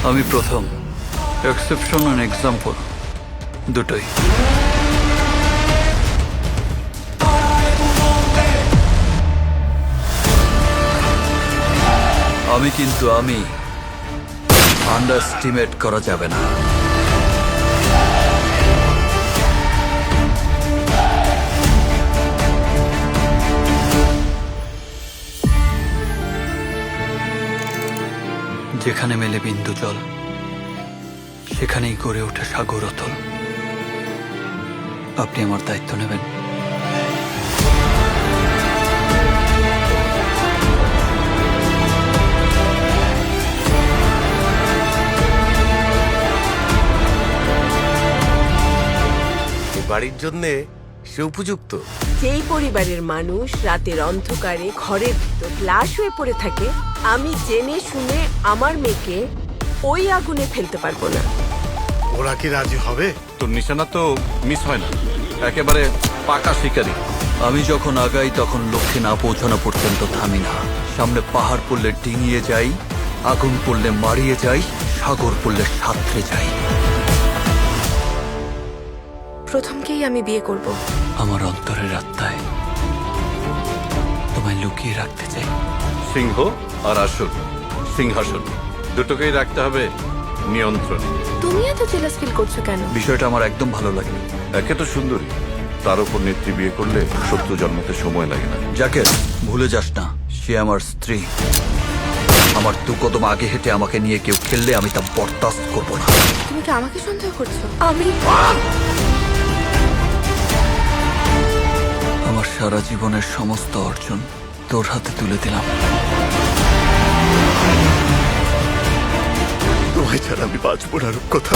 আমি প্রথম, exception and example দুটোই। কিন্তু আমি আন্ডারস্টিমেট করা যাবে না। যেখানে মেলে বিন্দু জল, সেখানেই গড়ে ওঠে সাগর অতল। আপনি আমার দায়িত্ব নেবেন? বাড়ির জন্য সে উপযুক্ত। যেই পরিবারের মানুষ রাতের অন্ধকারে ঘরের ভিতর লাশ হয়ে পড়ে থাকে, আমি জেনে শুনে আমার মেয়েকে ওই আগুনে ফেলতে পারবো না। ওরা কি রাজি হবে? তোর নিশানা তো মিস হয় না, একেবারে পাকা শিকারী। আমি যখন আগাই তখন লক্ষ্যে না পৌঁছানো পর্যন্ত থামি না। সামনে পাহাড় পড়লে ডিঙিয়ে যাই, আগুন পড়লে মারিয়ে যাই, সাগর পড়লে সাঁতরে যাই। প্রথমকেই আমি বিয়ে করব। আমার অন্তরের আত্মায় তোমায় লুকিয়ে রাখতে চাই। সিংহ আর আসন, সিংহাসন দুটোকেই রাখতে হবে নিয়ন্ত্রণে। তুমি এত জেলাস ফিল করছো কেন? বিষয়টা আমার একদম ভালো লাগে। একে তো সুন্দরী, তার উপর নেত্রী বিয়ে করলে শত্রু জন্মতে সময় লাগে না। যাকে ভুলে যাস না, সে আমার স্ত্রী। আমার দু কদম আগে হেঁটে আমাকে নিয়ে কেউ খেললে আমি তা বরদাস্ত করবো না। তুমি কি আমাকে সন্দেহ করছো? আমার সারা জীবনের সমস্ত অর্জন তোর হাতে তুলে দিলাম। তোমায় ছাড়া আমি বাঁচবো না রূপকথা।